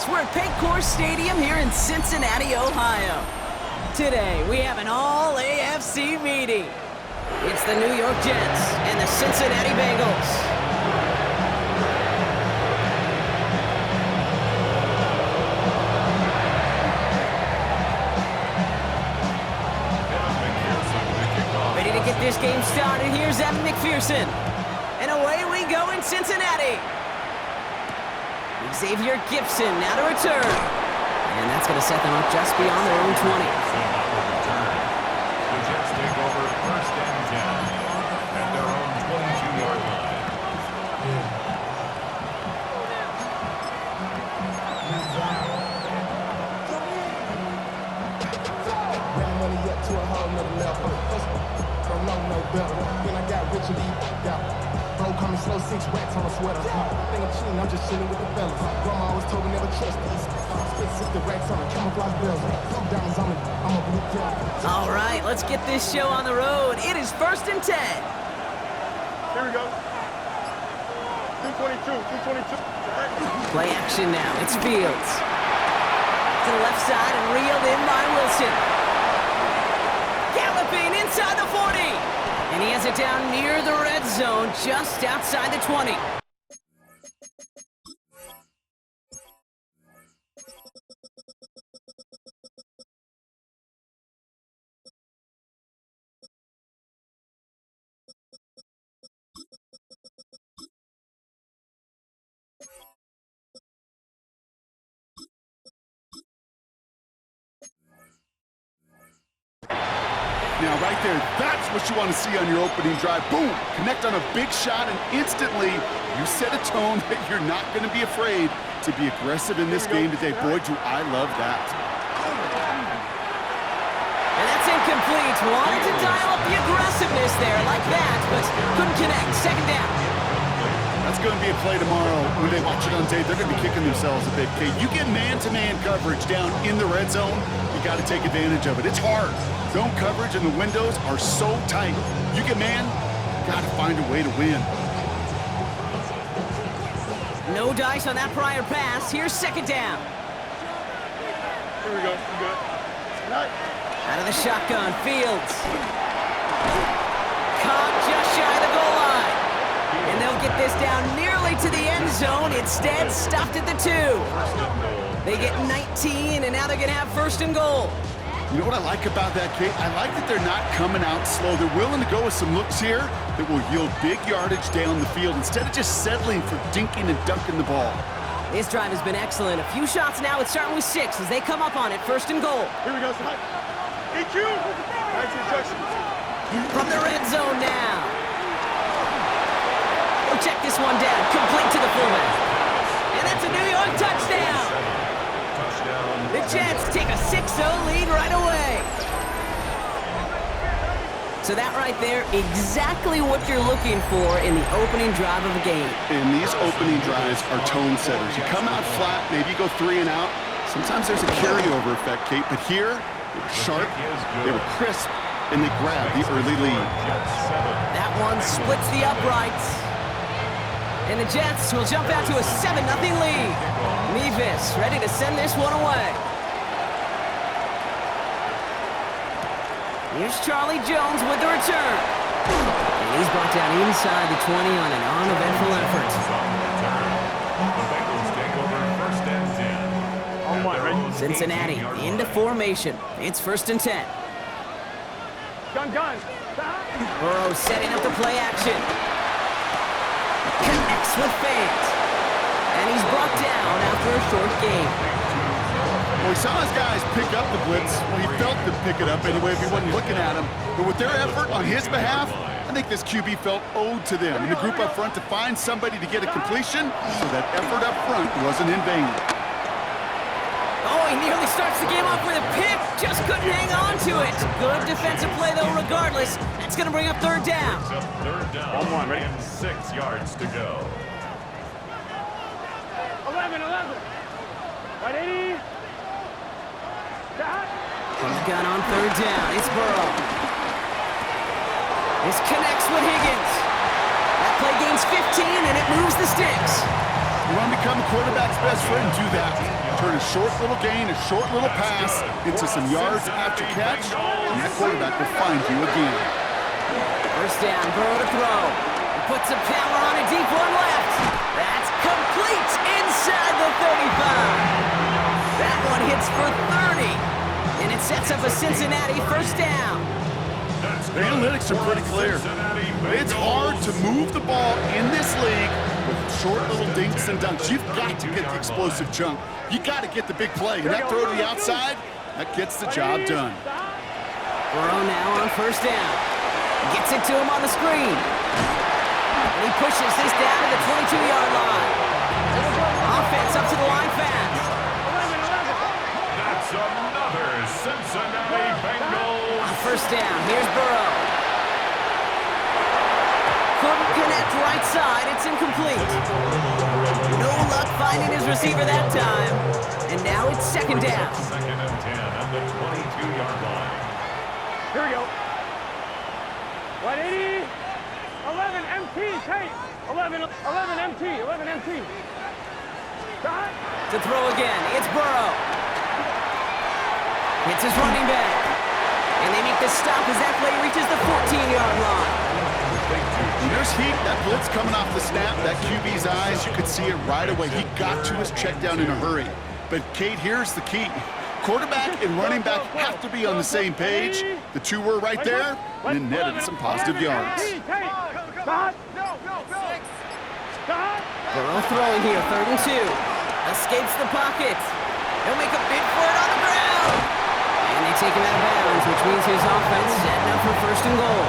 Bengals. We're at Paycor Stadium here in Cincinnati, Ohio. Today, we have an all-AFC meeting. It's the New York Jets and the Cincinnati Bengals. Ready to get this game started. Here's Evan McPherson. And away we go in Cincinnati. Xavier Gipson now to return. And that's going to set them up just beyond their own 20. The Jets take over first and 10 at their own 22-yard line. Ran money up to a whole nother level. Don't know no better. Then I got rich and got. Bro, call me slow, 6 racks on a sweater. Think I'm cheating, I'm just chilling with the fellas. Grandma always told me never trust these. Spit 60 racks on a camouflage bells. Blue diamonds on me, I'm a blue devil. All right, let's get this show on the road. It is first and 10. Here we go. 222. Play action now. It's Fields. To the left side and reeled in by Wilson. Galloping inside the 40. And he has it down near the red zone, just outside the 20. Now, right there, that's what you want to see on your opening drive. Boom! Connect on a big shot, and instantly you set a tone that you're not going to be afraid to be aggressive in this game today. Boy, do I love that. And that's incomplete. Wanted to dial up the aggressiveness there like that, but couldn't connect. Second down. That's going to be a play tomorrow. When they watch it on tape, they're going to be kicking themselves a bit. Okay, you get man-to-man coverage down in the red zone, you got to take advantage of it. It's hard. Zone coverage and the windows are so tight. You get man, you got to find a way to win. No dice on that prior pass. Here's second down. Here we go. We good. Out of the shotgun, Fields. Caught just shy of the goal line. And they'll get this down nearly to the end zone. Instead, stopped at the 2. They get 19, and now they're going to have first and goal. You know what I like about that, Kate? I like that they're not coming out slow. They're willing to go with some looks here that will yield big yardage down the field instead of just settling for dinking and ducking the ball. This drive has been excellent. A few shots now. It's starting with 6 as they come up on it. First and goal. Here we go. EQ. Nice instruction. From the red zone now. We'll check this one down. Complete to the fullback. And that's a New York touchdown. The Jets take a 6-0 lead right away. So that right there, exactly what you're looking for in the opening drive of a game. And these opening drives are tone setters. You come out flat, maybe you go 3 and out. Sometimes there's a carryover effect, Kate, but here, they were sharp, they were crisp, and they grabbed the early lead. That one splits the uprights. And the Jets will jump out to a 7-0 lead. Mevis ready to send this one away. Here's Charlie Jones with the return. And he's brought down inside the 20 on an uneventful effort. The Bengals take over first and 10. Cincinnati into formation. It's first and 10. Gun. Burrow setting up the play action. Connects with fans. And he's brought down after a short game. Well, he saw his guys pick up the blitz. Well, he felt them pick it up anyway if he wasn't looking at him. But with their effort on his behalf, I think this QB felt owed to them. And the group up front to find somebody to get a completion, so that effort up front wasn't in vain. Oh, he nearly starts the game off with a pick. Just couldn't hang on to it. Good defensive play, though, regardless. That's going to bring up third down. Third down. 1-1, ready? And 6 yards to go. 11. 180. From the gun on third down, it's Burrow. This connects with Higgins. That play gains 15, and it moves the sticks. You want to become the quarterback's best friend, do that. turn a short little gain, a short little pass into some yards after catch, and that quarterback will find you again. First down, Burrow to throw. He puts some power on a deep one left. That's complete inside the 35. That one hits for 30. And it sets up a Cincinnati first down. The analytics are pretty clear. It's hard to move the ball in this league with short little dinks and dunks. You've got to get the explosive chunk. You got to get the big play. And that throw to the outside, that gets the job done. Burrow now on first down. Gets it to him on the screen. And he pushes this down to the 22-yard line. Offense up to the line fast. That's another Cincinnati Bengals. On first down, here's Burrow. Couldn't connect right side, it's incomplete. No luck finding his receiver that time. And now it's second down. Second and 10 at the 22-yard line. Here we go. 180. 11 MT, tape. 11 MT, 11 MT. Stop. To throw again, it's Burrow. It's his running back. And they make the stop as that play reaches the 14-yard line. When there's heat, that blitz coming off the snap, that QB's eyes, you could see it right away. He got to his check down in a hurry. But, Kate, here's the key. Quarterback and running back have to be on the same page. The two were right there, and it netted some positive yards. Burrow throwing here, 3rd and 2. Escapes the pocket. He'll make a bid for it on the ground. And they take him out of bounds, which means his offense setting up for 1st and goal.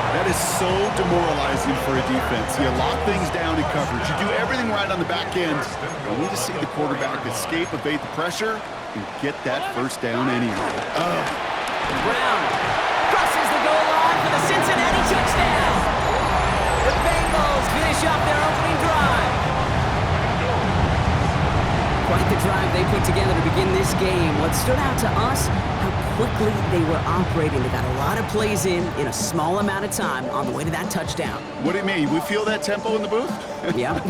That is so demoralizing for a defense. You lock things down in coverage. You do everything right on the back end. You need to see the quarterback escape, evade the pressure, and get that first down anyway. Brown crosses the goal line for the Cincinnati touchdown. The Bengals finish off their opening drive. Quite the drive they put together to begin this game. What stood out to us, how quickly they were operating. They got a lot of plays in a small amount of time on the way to that touchdown. What do you mean? We feel that tempo in the booth? Yep,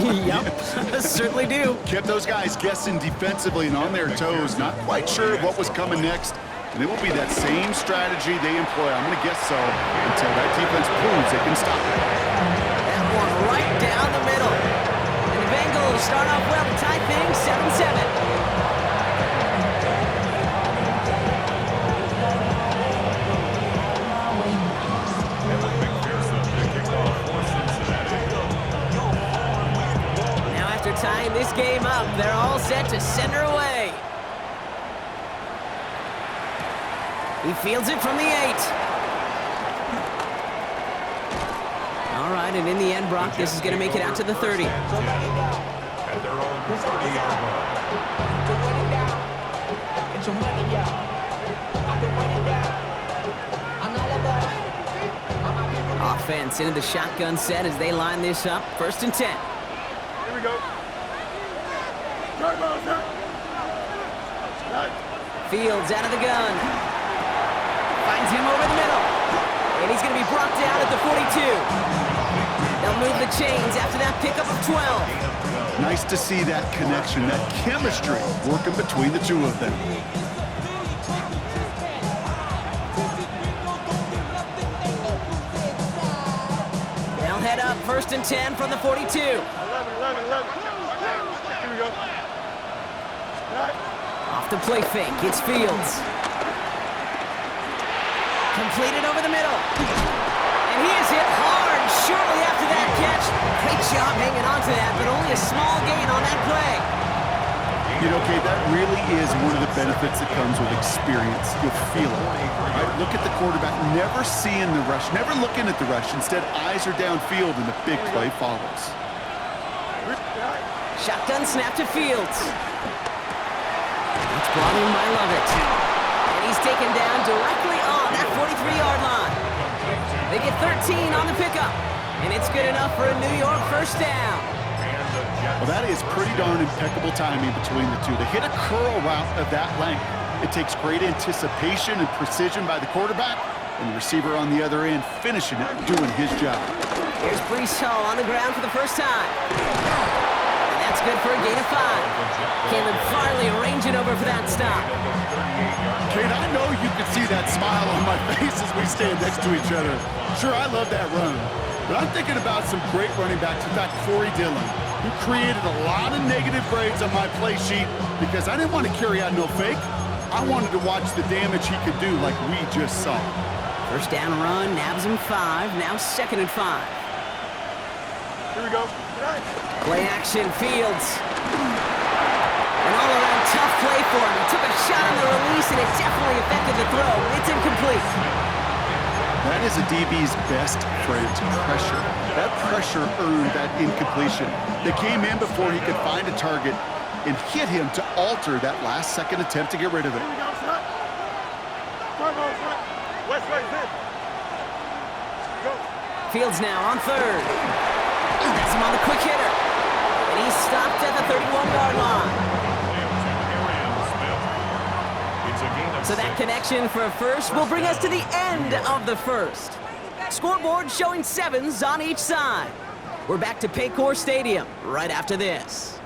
certainly do. Kept those guys guessing defensively and on their toes, not quite sure of what was coming next. And it will be that same strategy they employ, I'm going to guess so, until that defense proves they can stop it. That one right down the middle. And the Bengals start off well to tie things 7-7. Tying this game up, they're all set to send her away. He fields it from the 8. All right, and in the end, Brock, this is going to make it out to the 30. At their own 30-yard line. Offense into the shotgun set as they line this up. 1st and 10. Here we go. Fields out of the gun. Finds him over the middle. And he's going to be brought down at the 42. They'll move the chains after that pickup of 12. Nice to see that connection, that chemistry working between the two of them. They'll head up 1st and 10 from the 42. 11. Here we go. Off the play fake, it's Fields. Completed over the middle. And he is hit hard shortly after that catch. Great job hanging on to that, but only a small gain on that play. You know, Kate, that really is one of the benefits that comes with experience. You'll feel it. Right? Look at the quarterback, never seeing the rush, never looking at the rush. Instead, eyes are downfield, and the big play follows. Shotgun snap to Fields. It's brought in by Lovett. And he's taken down directly on that 43-yard line. They get 13 on the pickup. And it's good enough for a New York first down. Well, that is pretty darn impeccable timing between the two. To hit a curl route of that length, it takes great anticipation and precision by the quarterback, and the receiver on the other end finishing it, doing his job. Here's Brees Hall on the ground for the first time. And that's good for a gain of 5. Caleb Farley over for that stop. Kate, I know you can see that smile on my face as we stand next to each other. Sure, I love that run, but I'm thinking about some great running backs. In fact, Corey Dillon, who created a lot of negative grades on my play sheet because I didn't want to carry out no fake. I wanted to watch the damage he could do like we just saw. First down run, nabs him 5, now 2nd and 5. Here we go. Play action, Fields. An all-around tough play for him. He took a shot on the release, and it definitely affected the throw. It's incomplete. That is a DB's best friend, pressure. That pressure earned that incompletion. They came in before he could find a target and hit him to alter that last-second attempt to get rid of it. Here we go, front. Front, front. West, right, in. Go. Fields now on 3rd. That's him on the quick hitter. And he's stopped at the 31-yard line. So that connection for a first will bring us to the end of the first. Scoreboard showing 7s on each side. We're back to Paycor Stadium right after this.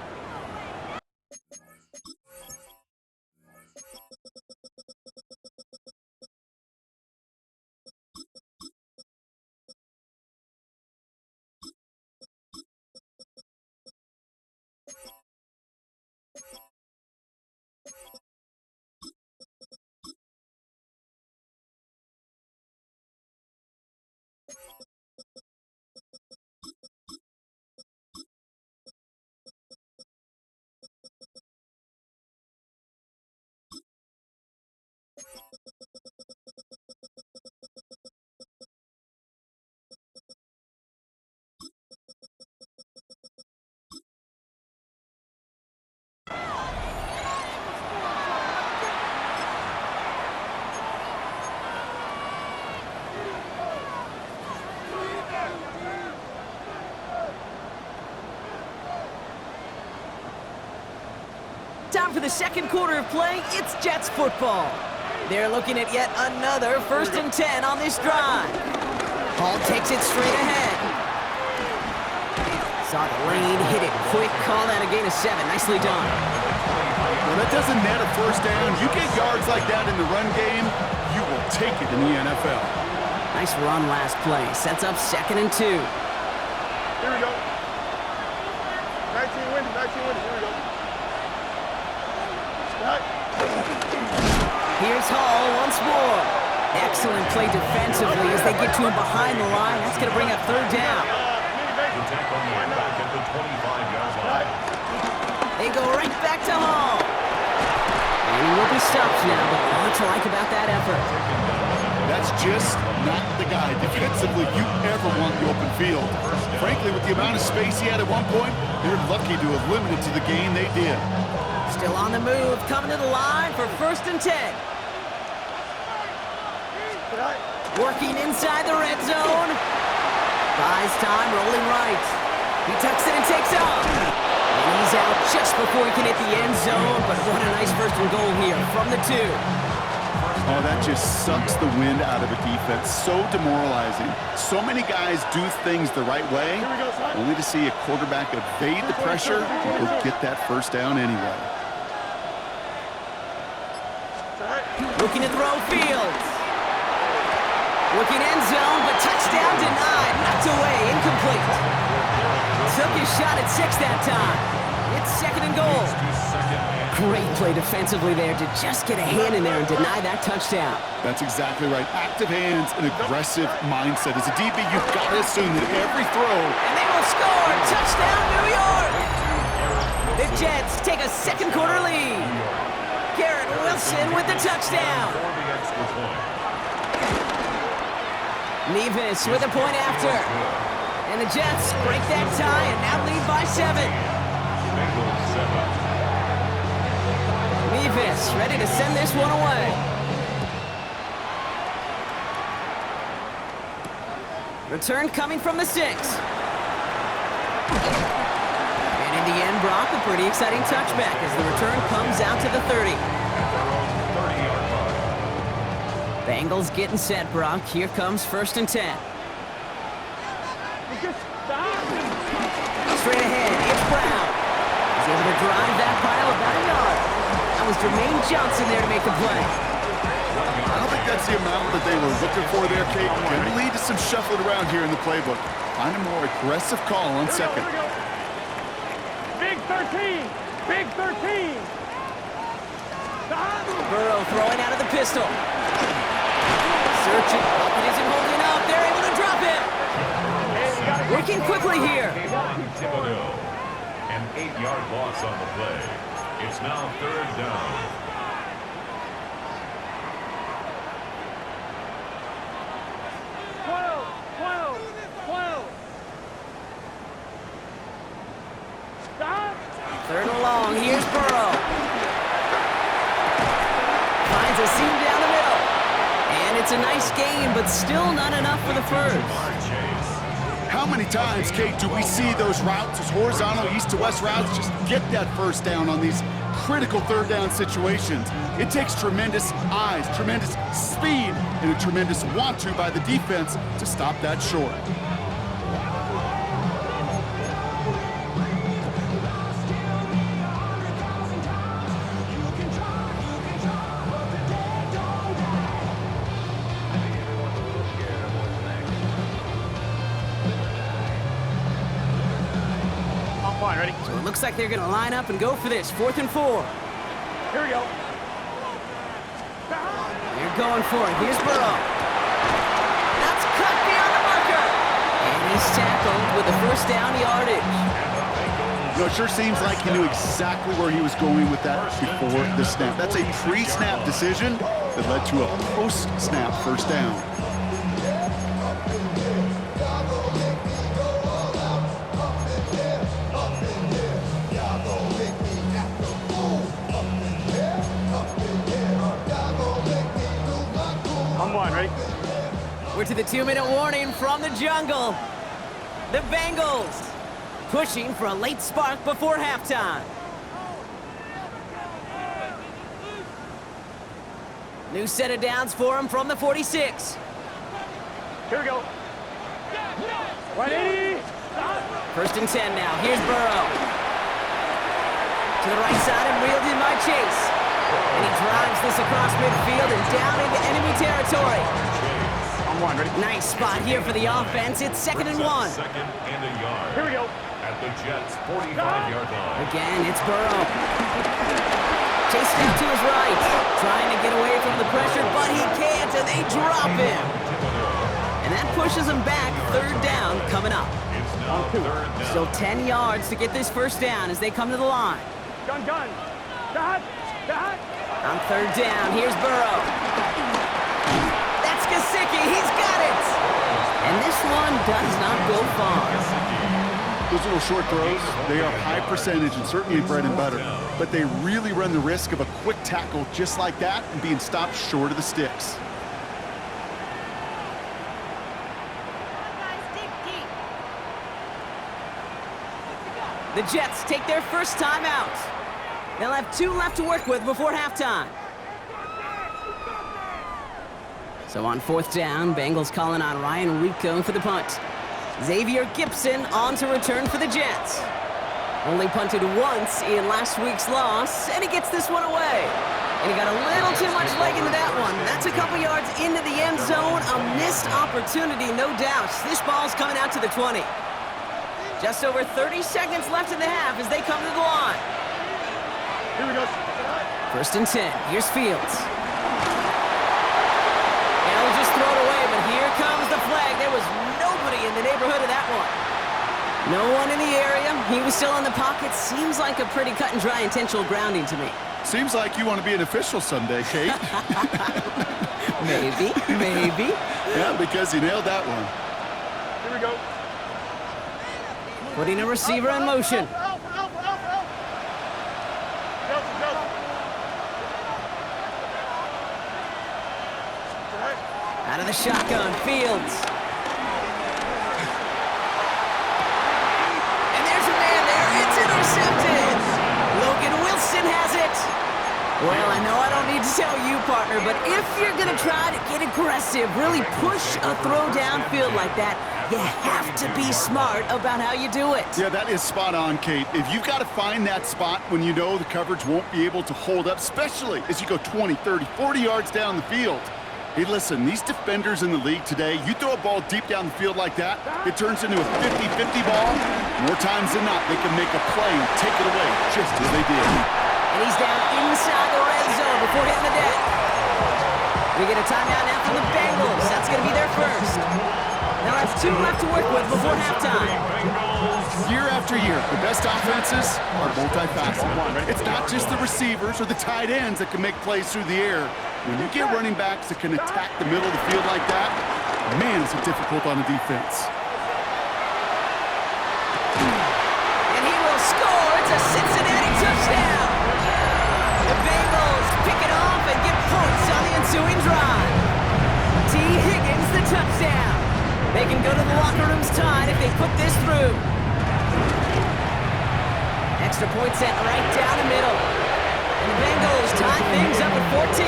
Time for the second quarter of play. It's Jets football. They're looking at yet another 1st and 10 on this drive. Hall takes it straight ahead. Saw the lane, hit it quick, call that a gain of 7. Nicely done. Well, that doesn't net a first down. You get yards like that in the run game, you will take it in the NFL. Nice run last play. Sets up 2nd and 2. Here we go. 19 winning, 19 winning. Here we go. Here's Hall once more. Excellent play defensively as they get to him behind the line. That's going to bring up 3rd down. They go right back to Hall. And he will be stopped now, but a lot to like about that effort. That's just not the guy defensively you ever want the open field. Frankly, with the amount of space he had at one point, they're lucky to have limited to the gain they did. Still on the move, coming to the line for 1st and 10. Working inside the red zone. Buys time, rolling right. He tucks it and takes off. And he's out just before he can hit the end zone, but what a nice 1st and goal here from the 2. Oh, that just sucks the wind out of a defense. So demoralizing. So many guys do things the right way, only to see a quarterback evade the pressure and go get that 1st down anyway. Looking to throw, Fields. Looking end zone, but touchdown denied. Knocked away, incomplete. Took his shot at 6 that time. It's 2nd and goal. Great play defensively there to just get a hand in there and deny that touchdown. That's exactly right. Active hands and aggressive mindset. As a DB, you've got to assume that every throw... And they will score! Touchdown, New York! The Jets take a second quarter lead. Garrett Wilson with the touchdown. Nevis with a point after. And the Jets break that tie and now lead by 7. Nevis ready to send this one away. Return coming from the 6. And in the end, Brock, a pretty exciting touchback as the return comes out to the 30. Bengals getting set, Brock. Here comes 1st and 10. Straight ahead, it's Brown. He's able to drive that pile about a yard. That was is Jermaine Johnson there to make the play. I don't think that's the amount that they were looking for there, Kate. Can lead to some shuffling around here in the playbook. Find a more aggressive call on second. Big 13. Big 13. Burrow throwing out of the pistol. Searching. It isn't holding up. They're able to drop it. Working quickly here. An 8-yard loss on the play. It's now 3rd down. Third and long. Here's Burrow. Finds a seam down the middle. And it's a nice gain, but still not enough for the first. How many times, Kate, do we see those routes, those horizontal east to west routes, just get that first down on these critical third down situations? It takes tremendous eyes, tremendous speed, and a tremendous want-to by the defense to stop that short. Ready? So it looks like they're going to line up and go for this. 4th and 4. Here we go. They're going for it. Here's Burrow. That's cut beyond the marker. And he's tackled with the first down yardage. You know, it sure seems like he knew exactly where he was going with that before the snap. That's a pre-snap decision that led to a post-snap first down. Ready? We're to the 2-minute warning from the jungle. The Bengals pushing for a late spark before halftime. New set of downs for him from the 46. Here we go. 180. 1st and 10 now. Here's Burrow. To the right side and reeled in by Chase. And he drives this across midfield and down into enemy territory. On 1, ready? Nice spot here for the offense. It's 2nd and 1. Second and a yard. Here we go. At the Jets' 45-yard line. Again, it's Burrow. Chase out to his right. Trying to get away from the pressure, but he can't, and they drop him. And that pushes him back. 3rd down coming up. It's now 3rd down. Still 10 yards to get this first down as they come to the line. Gun. Dot. On 3rd down, here's Burrow. That's Gesicki. He's got it. And this one does not go far. Those little short throws, they are high percentage and certainly bread and butter, but they really run the risk of a quick tackle just like that and being stopped short of the sticks. The Jets take their first time out. They'll have 2 left to work with before halftime. So on 4th down, Bengals calling on Ryan Rico for the punt. Xavier Gipson on to return for the Jets. Only punted once in last week's loss, and he gets this one away. And he got a little too much leg into that one. That's a couple yards into the end zone. A missed opportunity, no doubt. This ball's coming out to the 20. Just over 30 seconds left in the half as they come to the line. Here we go. 1st and 10. Here's Fields. And he'll just throw it away, but here comes the flag. There was nobody in the neighborhood of that one. No one in the area. He was still in the pocket. Seems like a pretty cut and dry intentional grounding to me. Seems like you want to be an official someday, Kate. Maybe. Yeah, because he nailed that one. Here we go. Putting a receiver in motion. Out of the shotgun, Fields. And there's a man there. It's intercepted. Logan Wilson has it. Well, I know I don't need to tell you, partner, but if you're going to try to get aggressive, really push a throw downfield like that, You have to be smart about how you do it. Yeah, that is spot on, Kate. If you've got to find that spot when you know the coverage won't be able to hold up, especially as you go 20, 30, 40 yards down the field. Hey, listen, these defenders in the league today, you throw a ball deep down the field like that, it turns into a 50-50 ball. More times than not, they can make a play and take it away, just as they did. And he's down inside the red zone before hitting the deck. We get a timeout now from the Bengals. That's going to be their first. Now that's 2 left to work with before halftime. Year after year, the best offenses are multifaceted. It's not just the receivers or the tight ends that can make plays through the air. When you get running backs that can attack the middle of the field like that, man, is it difficult on the defense. And he will score. It's a Cincinnati touchdown. The Bengals pick it off and get points on the ensuing drive. T. Higgins, the touchdown. They can go to the locker rooms tied if they put this through. Extra point sent right down the middle. And the Bengals tie things up at 14.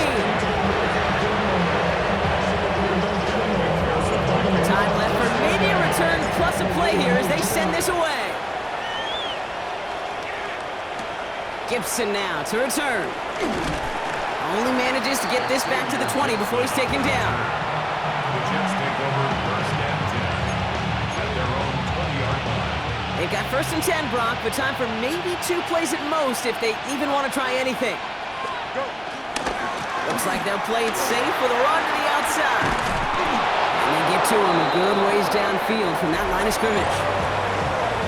Time left for maybe a return plus a play here as they send this away. Gibson now to return. Only manages to get this back to the 20 before he's taken down. The Jets take over first and 10 at their own 20-yard line. They've got first and 10, Brock, but time for maybe 2 plays at most if they even want to try anything. Looks like they'll play it safe with a run to the outside. And they get to him a good ways downfield from that line of scrimmage.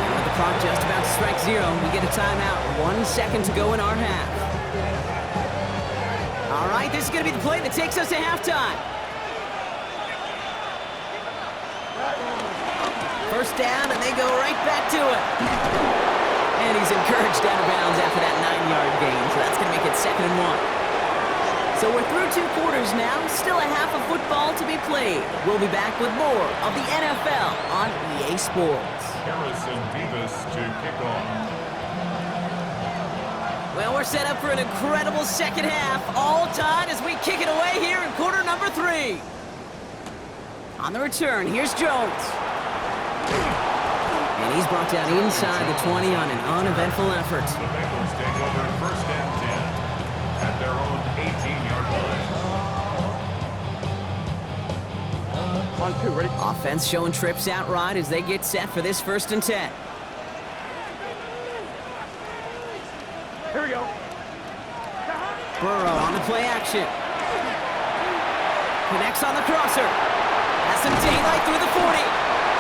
And with the clock just about to strike 0, we get a timeout. 1 second to go in our half. All right, this is going to be the play that takes us to halftime. First down, and they go right back to it. And he's encouraged out of bounds after that 9-yard gain, so that's going to make it 2nd and 1. So we're through 2 quarters now, still a half of football to be played. We'll be back with more of the NFL on EA Sports. Harrison Davis to kick off. Well, we're set up for an incredible second half, all tied as we kick it away here in quarter number 3. On the return, here's Jones. And he's brought down inside the 20 on an uneventful effort. The Bengals take over first and 10 at their own 18-yard line. On 2, ready? Offense showing trips out right as they get set for this first and 10. Here we go. Burrow on the play action. Connects on the crosser. Has some daylight through the 40.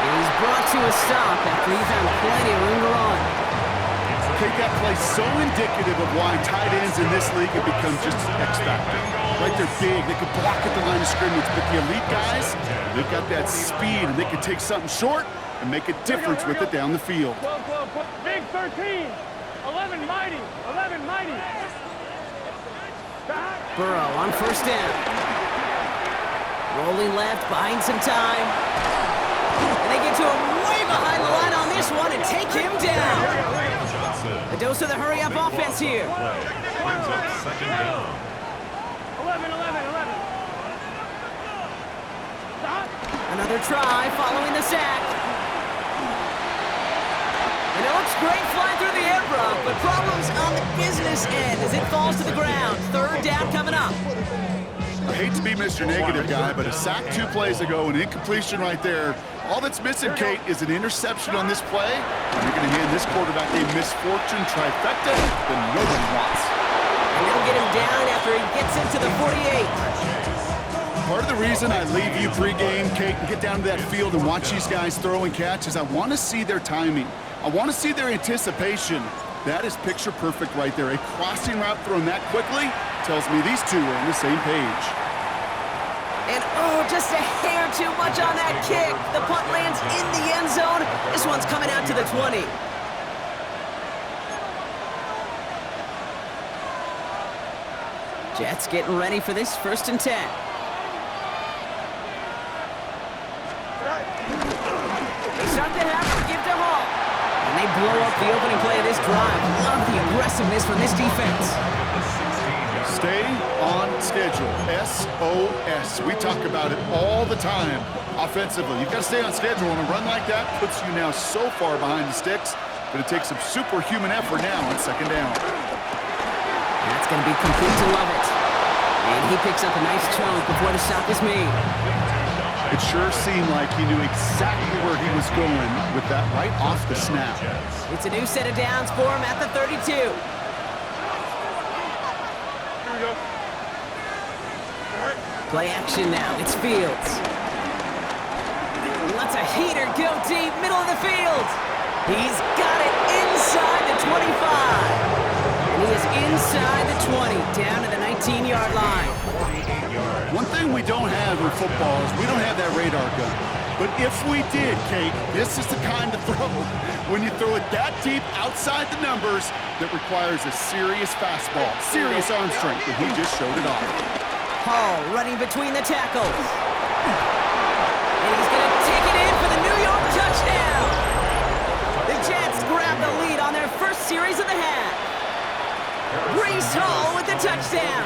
He's brought to a stop after he found plenty of room to run. Okay, that play's so indicative of why tight ends in this league have become just X factor. Right, they're big, they can block at the line of scrimmage, but the elite guys, they've got that speed and they can take something short and make a difference with it down the field. 12, big 13. 11 mighty. 11 mighty. Burrow on first down. Rolling left, buying some time. And they get to him way behind the line on this one and take him down. A dose of the hurry-up offense here. Brings up second down. 11. Another try following the sack. And it looks great flying through the air, Brock, but problems on the business end as it falls to the ground. Third down coming up. I hate to be Mr. Negative guy, but a sack 2 plays ago, an incompletion right there. All that's missing, Kate, is an interception on this play. And you're going to hand this quarterback a misfortune trifecta that nobody wants. And they'll get him down after he gets into the 48. Part of the reason I leave you pregame, Kate, and get down to that field and watch these guys throw and catch is I want to see their timing. I want to see their anticipation. That is picture perfect right there. A crossing route thrown that quickly tells me these two are on the same page. And oh, just a hair too much on that kick. The punt lands in the end zone. This one's coming out to the 20. Jets getting ready for this first and 10. They start the half and give to Hall. And they blow up the opening play of this drive. Love the aggressiveness from this defense. Stay on schedule. SOS. We talk about it all the time. offensively. You've got to stay on schedule, and a run like that puts you now so far behind the sticks, but it takes some superhuman effort now on second down. That's going to be complete to Lovett. And he picks up a nice chunk before the stop is made. It sure seemed like he knew exactly where he was going with that right off the snap. It's a new set of downs for him at the 32. Here we go. Play action now. It's Fields. Lets a heater go deep, middle of the field. He's got it inside the 25. And he is inside the 20, down to the 19-yard line. One thing we don't have in football is we don't have that radar gun. But if we did, Kate, this is the kind of throw, when you throw it that deep outside the numbers, that requires a serious fastball, serious arm strength, and he just showed it off. Hall running between the tackles. And he's going to take it in for the New York touchdown. The Jets grab the lead on their first series of the half. Breece Hall with the touchdown.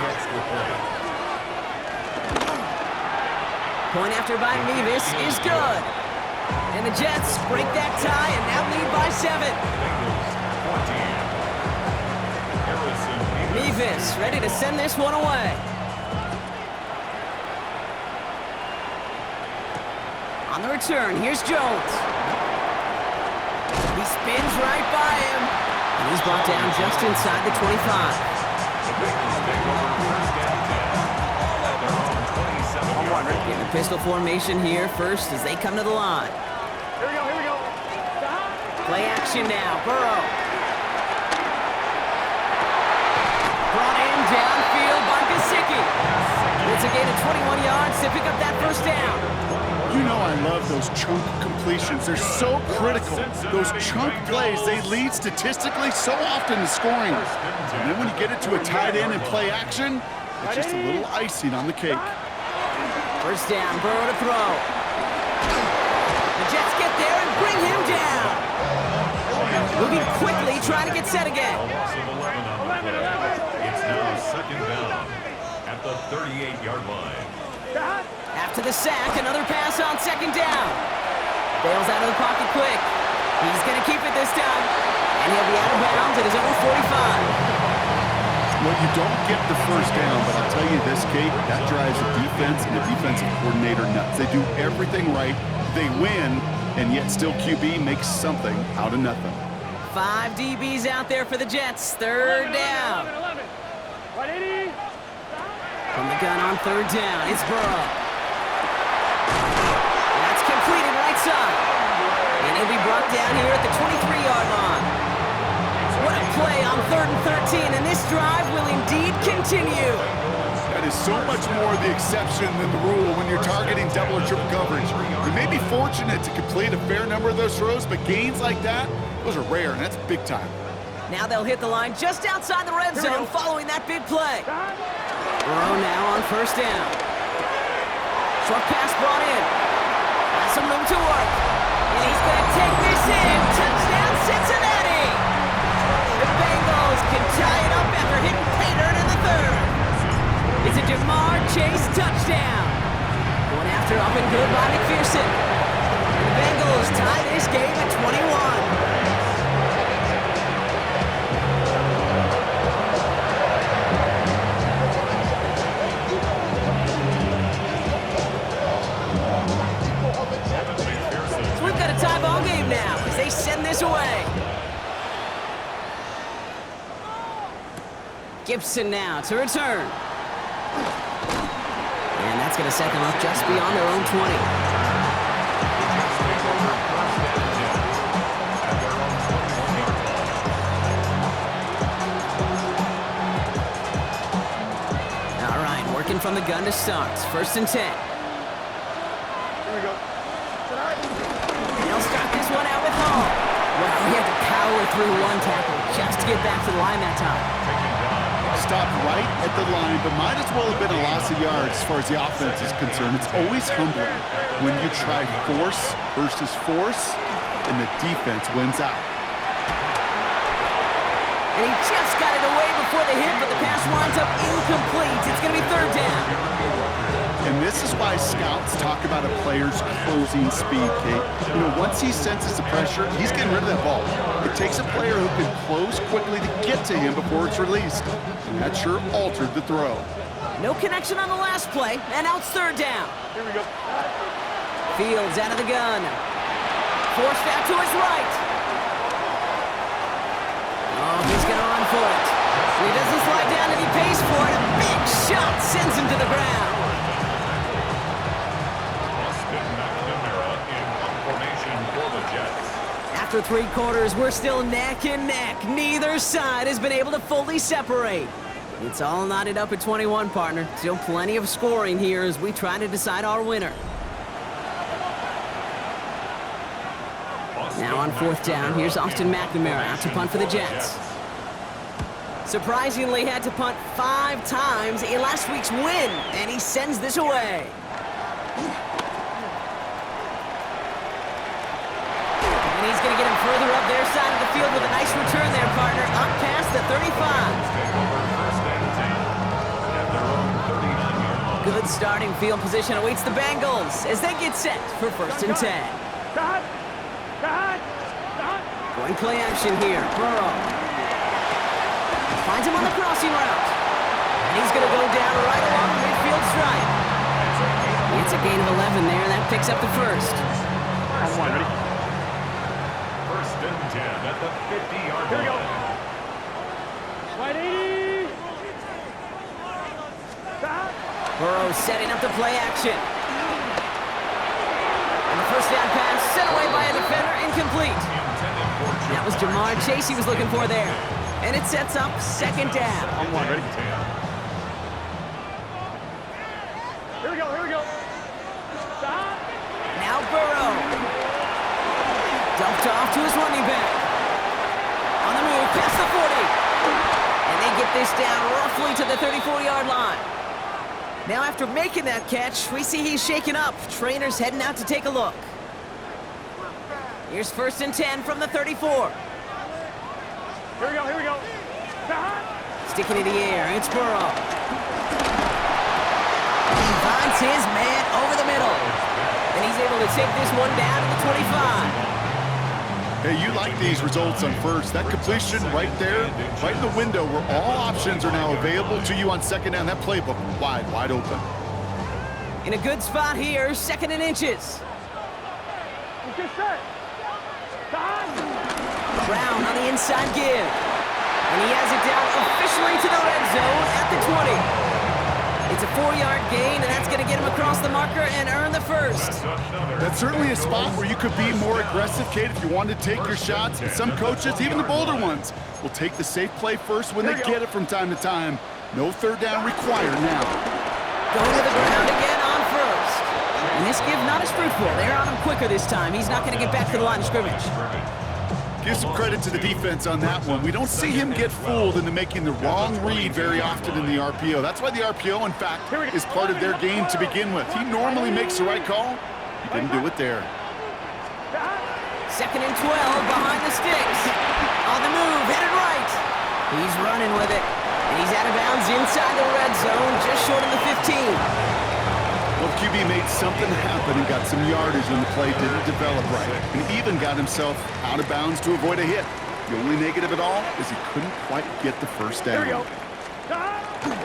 Point after by Mevis is good. And the Jets break that tie and now lead by 7. Mevis ready to send this one away. On the return, here's Jones. He spins right by him. And he's brought down just inside the 25. In the pistol formation here first as they come to the line. Here we go, here we go. Play action now, Burrow. Brought in downfield by Gesicki. It's a gain of 21 yards to pick up that first down. You know I love those chunk completions. They're so critical. Those chunk plays, they lead statistically so often to scoring. And then when you get it to a tight end and play action, it's just a little icing on the cake. First down, Burrow to throw. The Jets get there and bring him down. Moving quickly, trying to get set again. It's now second down at the 38-yard line. After the sack, another pass on second down. Bails out of the pocket quick. He's going to keep it this time. And he'll be out of bounds at his own 45. Well, you don't get the first down, but I'll tell you this, Kate, that drives the defense and the defensive coordinator nuts. They do everything right, they win, and yet still QB makes something out of nothing. 5 DBs out there for the Jets. Third down. From the gun on third down, it's Burrow. That's completed right side. And he'll be brought down here at the 23-yard line. What a play on 3rd and 13, and this drive will indeed continue. That is so much more the exception than the rule when you're targeting double or triple coverage. You may be fortunate to complete a fair number of those throws, but gains like that, those are rare, and that's big time. Now they'll hit the line just outside the red zone following that big play. Burrow now on first down. Short pass brought in. Has some room to work. And he's going to take this in. Touchdown, Cincinnati! The Bengals can tie it up after hitting Payton in the third. It's a Jamar Chase touchdown. Going after up and good by McPherson. And the Bengals tie this game at 21. So we've got a tie ball game now as they send this away. Gibson now to return. And that's going to set them up just beyond their own 20. All right, working from the gun to start. 1st and 10. Here we go. They'll start this one out with Hall. Well, he had to power through one tackle just to get back to the line that time. Stopped right at the line, but might as well have been a loss of yards as far as the offense is concerned. It's always humbling when you try force versus force, and the defense wins out. And he just got it away before the hit, but the pass winds up incomplete. It's going to be 3rd down. And this is why scouts talk about a player's closing speed, Kate. You know, once he senses the pressure, he's getting rid of that ball. It takes a player who can close quickly to get to him before it's released. And that sure altered the throw. No connection on the last play, and now it's third down. Here we go. Fields out of the gun. Forced out to his right. Oh, he's going to run for it. He doesn't slide down and he pays for it. A big shot sends him to the ground. After 3 quarters, we're still neck and neck. Neither side has been able to fully separate. It's all knotted up at 21, partner. Still plenty of scoring here as we try to decide our winner. Now on 4th down, here's Austin McNamara out to punt for the Jets. Surprisingly had to punt 5 times in last week's win, and he sends this away. And he's going to get him further up their side of the field with a nice return there, partner, up past the 35. Good starting field position awaits the Bengals as they get set for 1st and 10. Going play action here. Burrow finds him on the crossing route. And he's going to go down right along the midfield stripe. It's a gain of 11 there, and that picks up the first. On one, ready? 1st and 10 at the 50-yard line. Here we go. Wide 80. Burrow setting up the play action. And the first down pass sent away by a defender, incomplete. That was Jamar Chase he was looking for there. And it sets up 2nd down. On one, ready? Here we go, here we go. Stop. Now Burrow. Dumped off to his running back. On the move, past the 40. And they get this down roughly to the 34-yard line. Now after making that catch, we see he's shaken up. Trainer's heading out to take a look. Here's 1st and 10 from the 34. Here we go, here we go. Sticking in the air, it's Burrow. He finds his man over the middle. And he's able to take this one down to the 25. Hey, you like these results on first. That completion right there, right in the window where all options are now available to you on 2nd down. That playbook wide open. In a good spot here, 2nd and inches. Get set. Brown on the inside give. And he has it down officially to the red zone at the 20. It's a 4-yard gain, and that's going to get him across the marker and earn the first. That's certainly a spot where you could be more aggressive, Kate, if you wanted to take your shots. And some coaches, even the bolder ones, will take the safe play first when they get it from time to time. No 3rd down required now. Going to the ground again on 1st. And this give not as fruitful. They're on him quicker this time. He's not going to get back to the line of scrimmage. Give some credit to the defense on that one. We don't see him get fooled into making the wrong read very often in the RPO. That's why the RPO, in fact, is part of their game to begin with. He normally makes the right call. He didn't do it there. 2nd and 12 behind the sticks. On the move, headed right. He's running with it. And he's out of bounds inside the red zone, just short of the 15. Well, QB made something happen and got some yardage when the play didn't develop right. And even got himself out of bounds to avoid a hit. The only negative at all is he couldn't quite get the 1st down. Here we go.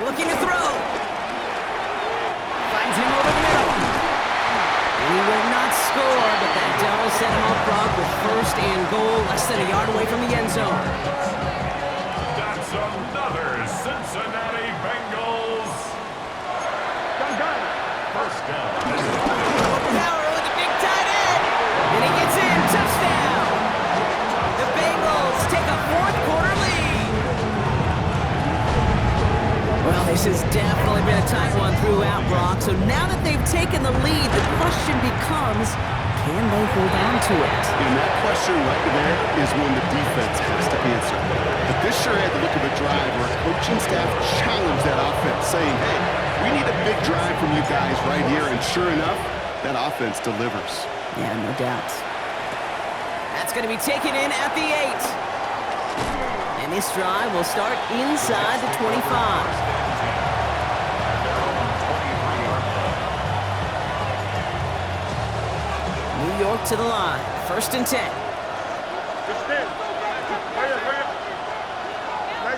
Looking to throw. Finds him over the middle. And he will not score, but that double set him up Brock with 1st and goal, less than a yard away from the end zone. That's another Cincinnati Bengals. Gun. 1st down. Power with a big tight end. And he gets in. Touchdown. The Bengals take a 4th quarter lead. Well, this has definitely been a tight one throughout, Brock. So now that they've taken the lead, the question becomes, can they hold on to it? And that question right there is one the defense has to answer. But this sure had the look of a drive where a coaching staff challenged that offense, saying, hey, we need a big drive from you guys right here. And sure enough, that offense delivers. Yeah, no doubt. That's going to be taken in at the 8. And this drive will start inside the 25. York to the line. 1st and 10. Good stand. Hurry up, hurry up.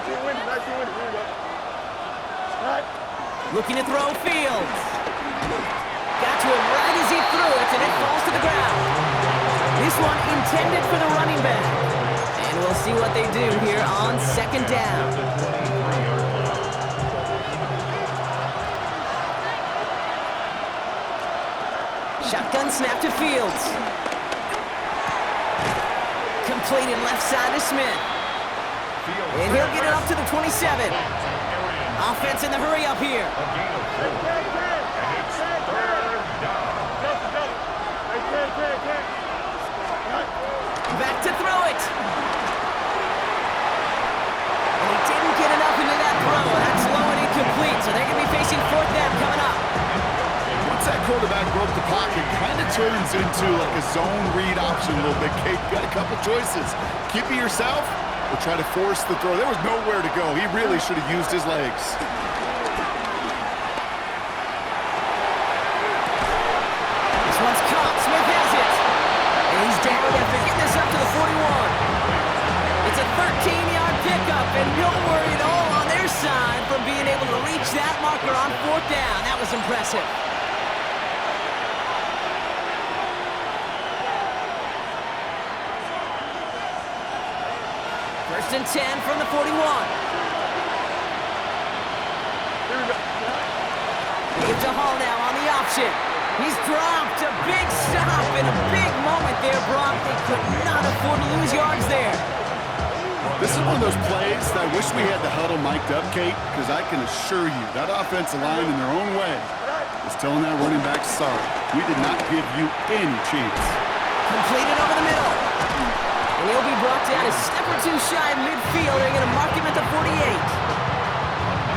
19 winning, 19 winning. Here we go. All right. Looking to throw Fields. Got to him right as he threw it, and it falls to the ground. This one intended for the running back. And we'll see what they do here on 2nd down. Shotgun snap to Fields. Completed left side to Smith. And he'll get it up to the 27. Offense in the hurry up here. Back to throw it. And he didn't get enough into that throw. That's low and incomplete, so they're going to be facing 4th down coming up. Once that quarterback broke the pocket, kind of turns into like a zone read option a little bit. Kate, got a couple choices. Keep it yourself or try to force the throw. There was nowhere to go. He really should have used his legs. This one's caught. Smith has it. And he's down after getting this up to the 41. It's a 13-yard pickup, and no worry at all on their side from being able to reach that marker on 4th down. That was impressive. First and 10 from the 41. Here we go. Give to Hall now on the option. He's dropped. A big stop and a big moment there, Brock. They could not afford to lose yards there. This is one of those plays that I wish we had the huddle mic'd up, Kate, because I can assure you that offensive line in their own way is telling that running back, sorry, we did not give you any chance. Completed over the middle. And he'll be brought down a step or two shy of midfield. They're going to mark him at the 48.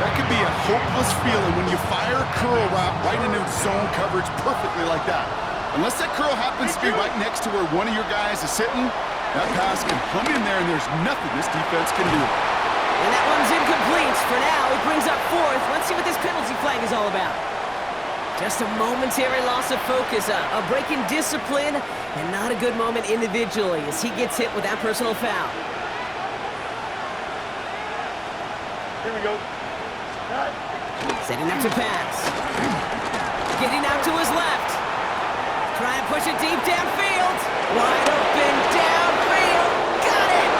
That could be a hopeless feeling when you fire a curl route right into zone coverage perfectly like that. Unless that curl happens to be right next to where one of your guys is sitting, that pass can hum in there and there's nothing this defense can do. And that one's incomplete. For now, it brings up 4th. Let's see what this penalty flag is all about. Just a momentary loss of focus, a break in discipline, and not a good moment individually as he gets hit with that personal foul. Here we go. All right. Setting up to pass. Getting out to his left. Try and push it deep downfield. Wide open downfield. Got it!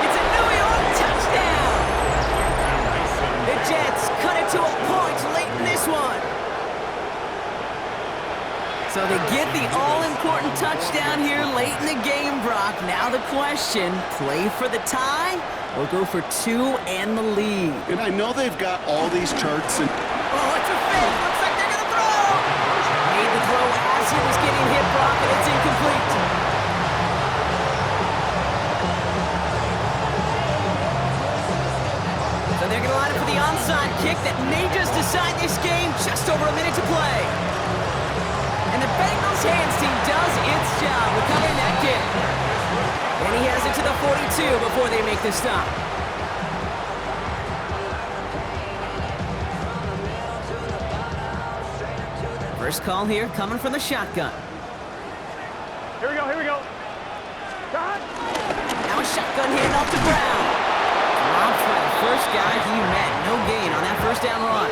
It's a New York touchdown! The Jets cut it to a point late in this one. So they get the all-important touchdown here late in the game, Brock. Now the question, play for the tie or go for 2 and the lead? And I know they've got all these charts and Oh, it's a fake. Looks like they're going to throw. Made the throw as he was getting hit, Brock, and it's incomplete. So they're going to line up for the onside kick that may just decide this game. Just over a minute to play. And the Bengals hands team does its job recovering that kick. And he has it to the 42 before they make the stop. First call here coming from the shotgun. Here we go, here we go. God. Now a shotgun handoff to Brown. Dropped by the first guy he met. No gain on that first down run.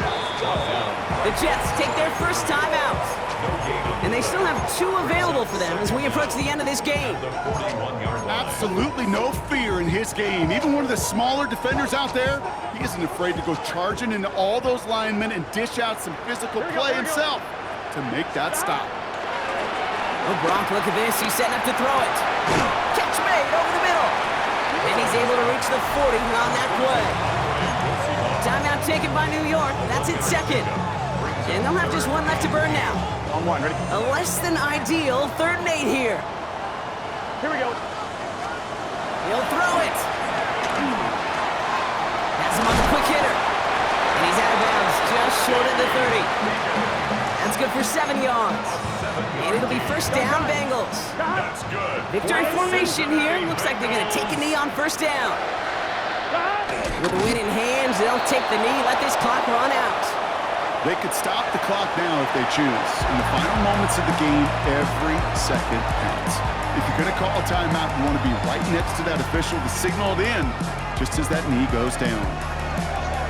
The Jets take their first time out. And they still have 2 available for them as we approach the end of this game. absolutely no fear in his game. Even one of the smaller defenders out there, he isn't afraid to go charging into all those linemen and dish out some physical play himself to make that stop. Oh, Brock, look at this. He's setting up to throw it. Catch made over the middle. And he's able to reach the 40 on that play. Timeout taken by New York. That's its second. And they'll have just one left to burn now. On one, ready? A less than ideal 3rd and 8 here. Here we go. He'll throw it. Has him on the quick hitter. And he's out of bounds just short of the 30. That's good for 7 yards. And it'll be first down, Bengals. That's good. Victory formation here. Looks like they're going to take a knee on first down. With the win in hands, they'll take the knee, let this clock run out. They could stop the clock now if they choose. In the final moments of the game, every second counts. If you're going to call a timeout, you want to be right next to that official to signal it in just as that knee goes down.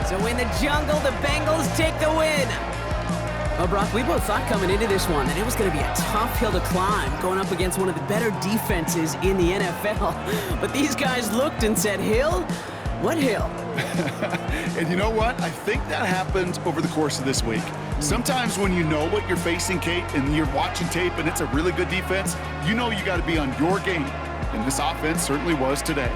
So in the jungle, the Bengals take the win. Well, Brock, we both thought coming into this one that it was going to be a tough hill to climb going up against one of the better defenses in the NFL. But these guys looked and said, Hill? What hill? And you know what? I think that happened over the course of this week. Sometimes when you know what you're facing, Kate, and you're watching tape and it's a really good defense, you know you got to be on your game. And this offense certainly was today.